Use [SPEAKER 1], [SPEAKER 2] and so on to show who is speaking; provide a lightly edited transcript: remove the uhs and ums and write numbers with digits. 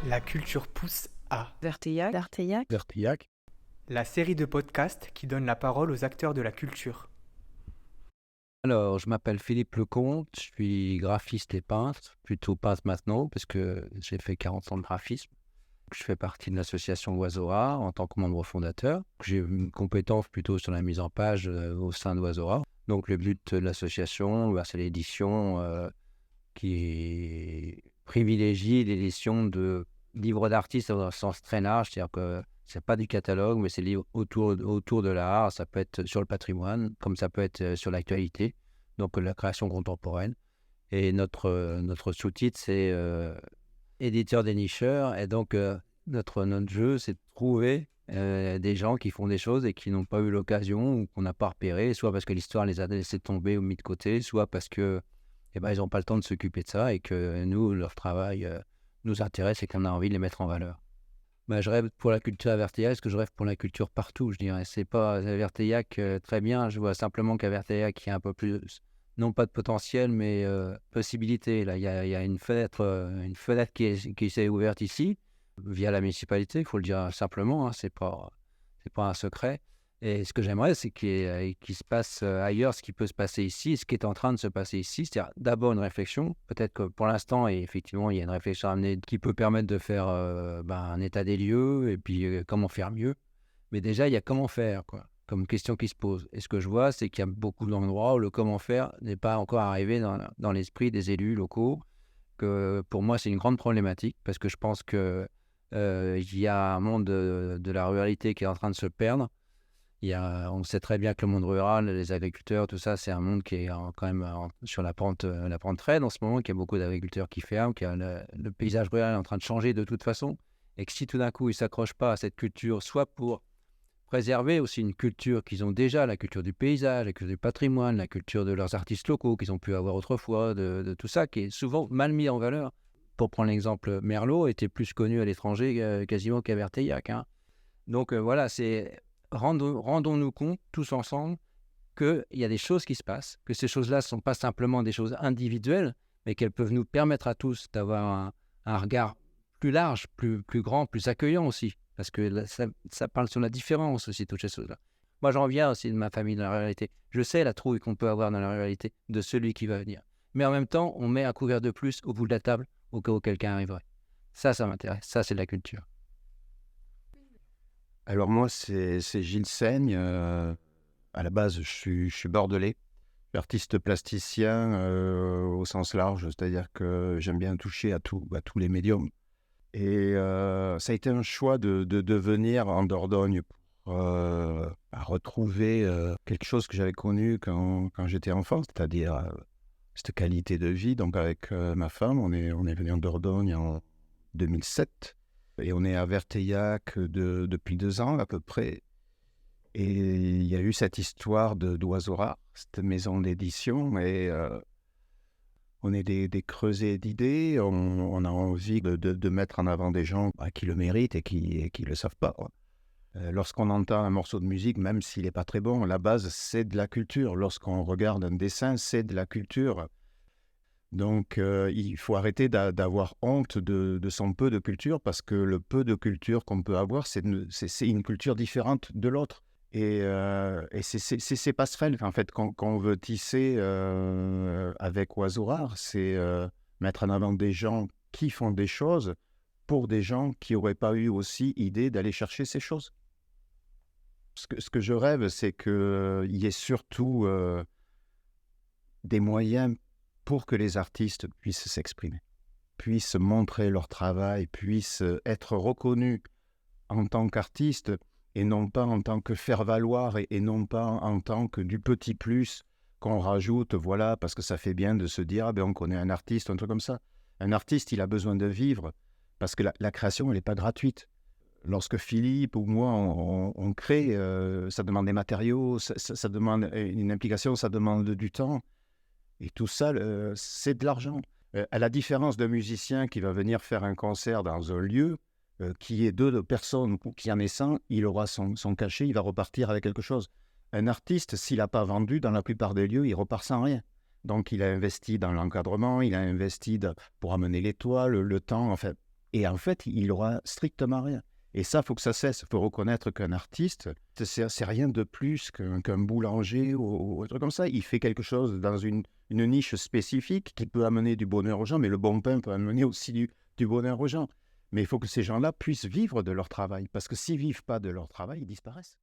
[SPEAKER 1] La culture pousse à
[SPEAKER 2] Verteillac.
[SPEAKER 3] Verteillac.
[SPEAKER 1] la série de podcasts qui donne la parole aux acteurs de la culture.
[SPEAKER 3] Alors, je m'appelle Philippe Lecomte, je suis graphiste et peintre, plutôt peintre maintenant, parce que j'ai fait 40 ans de graphisme. Je fais partie de l'association Oiseau Rare en tant que membre fondateur. J'ai une compétence plutôt sur la mise en page au sein d'Oiseau Rare. Donc, le but de l'association, c'est l'édition qui privilégie l'édition de livres d'artistes au sens très large, c'est-à-dire que c'est pas du catalogue, mais c'est livres autour de l'art. Ça peut être sur le patrimoine, comme ça peut être sur l'actualité, donc la création contemporaine. Et notre sous-titre, c'est éditeur dénicheur. Et donc, notre jeu, c'est de trouver des gens qui font des choses et qui n'ont pas eu l'occasion ou qu'on n'a pas repéré, soit parce que l'histoire les a laissés tomber ou mis de côté, soit parce que ils n'ont pas le temps de s'occuper de ça et que nous, leur travail nous intéresse et qu'on a envie de les mettre en valeur. Je rêve pour la culture à Verteillac, parce que je rêve pour la culture partout, je dirais. C'est pas à Verteillac très bien, je vois simplement qu'à Verteillac, il y a un peu plus, non pas de potentiel, mais possibilité. Là, il y a une fenêtre qui s'est ouverte ici, via la municipalité, il faut le dire simplement, hein, c'est pas un secret. Et ce que j'aimerais, c'est qu'il se passe ailleurs ce qui peut se passer ici, ce qui est en train de se passer ici. C'est-à-dire d'abord une réflexion. Peut-être que pour l'instant, et effectivement, il y a une réflexion à amener qui peut permettre de faire un état des lieux et puis comment faire mieux. Mais déjà, il y a comment faire, quoi, comme question qui se pose. Et ce que je vois, c'est qu'il y a beaucoup d'endroits où le comment faire n'est pas encore arrivé dans l'esprit des élus locaux. Que pour moi, c'est une grande problématique parce que je pense qu'il y a un monde de la ruralité qui est en train de se perdre. On sait très bien que le monde rural, les agriculteurs, tout ça, c'est un monde qui est quand même sur la pente raide en ce moment, qu'il y a beaucoup d'agriculteurs qui ferment, le paysage rural est en train de changer de toute façon, et que si tout d'un coup ils ne s'accrochent pas à cette culture, soit pour préserver aussi une culture qu'ils ont déjà, la culture du paysage, la culture du patrimoine, la culture de leurs artistes locaux qu'ils ont pu avoir autrefois, de tout ça, qui est souvent mal mis en valeur. Pour prendre l'exemple, Merlot était plus connu à l'étranger quasiment qu'à Verteillac, hein. Donc voilà, c'est... Rendons-nous compte, tous ensemble, qu'il y a des choses qui se passent, que ces choses-là ne sont pas simplement des choses individuelles, mais qu'elles peuvent nous permettre à tous d'avoir un regard plus large, plus grand, plus accueillant aussi. Parce que là, ça parle sur la différence aussi, toutes ces choses-là. Moi, j'en viens aussi de ma famille, de la réalité. Je sais la trouille qu'on peut avoir dans la réalité de celui qui va venir. Mais en même temps, on met un couvert de plus au bout de la table au cas où quelqu'un arriverait. Ça m'intéresse. Ça, c'est de la culture.
[SPEAKER 4] Alors moi, c'est Gilles Seigne. À la base, je suis bordelais, artiste plasticien au sens large, c'est-à-dire que j'aime bien toucher à tous les médiums. Et ça a été un choix de venir en Dordogne pour retrouver quelque chose que j'avais connu quand j'étais enfant, c'est-à-dire cette qualité de vie. Donc avec ma femme, on est venu en Dordogne en 2007. Et on est à Verteillac depuis 2 ans à peu près. Et il y a eu cette histoire d'Oiseau Rare, cette maison d'édition. Et on est des creusets d'idées. On a envie de mettre en avant des gens qui le méritent et qui le savent pas. Lorsqu'on entend un morceau de musique, même s'il n'est pas très bon, la base, c'est de la culture. Lorsqu'on regarde un dessin, c'est de la culture. Donc, il faut arrêter d'avoir honte de son peu de culture, parce que le peu de culture qu'on peut avoir, c'est une culture différente de l'autre. Et c'est ces passerelles, en fait, qu'on veut tisser avec Oiseau Rare, c'est mettre en avant des gens qui font des choses pour des gens qui n'auraient pas eu aussi idée d'aller chercher ces choses. Ce que je rêve, c'est qu'il y ait surtout des moyens pour que les artistes puissent s'exprimer, puissent montrer leur travail, puissent être reconnus en tant qu'artistes et non pas en tant que faire-valoir et non pas en tant que du petit plus qu'on rajoute, voilà, parce que ça fait bien de se dire on connaît un artiste, un truc comme ça. Un artiste, il a besoin de vivre, parce que la création, elle n'est pas gratuite. Lorsque Philippe ou moi, on crée, ça demande des matériaux, ça demande une implication, ça demande du temps. Et tout ça, c'est de l'argent. À la différence d'un musicien qui va venir faire un concert dans un lieu, qui est 2 personnes ou qui en est 100, il aura son cachet, il va repartir avec quelque chose. Un artiste, s'il n'a pas vendu, dans la plupart des lieux, il repart sans rien. Donc, il a investi dans l'encadrement, il a investi pour amener les toiles, le temps, enfin. et en fait, il aura strictement rien. Et ça, il faut que ça cesse. Il faut reconnaître qu'un artiste, c'est rien de plus qu'un boulanger ou un truc comme ça. Il fait quelque chose dans une niche spécifique qui peut amener du bonheur aux gens, mais le bon pain peut amener aussi du bonheur aux gens. Mais il faut que ces gens-là puissent vivre de leur travail, parce que s'ils ne vivent pas de leur travail, ils disparaissent.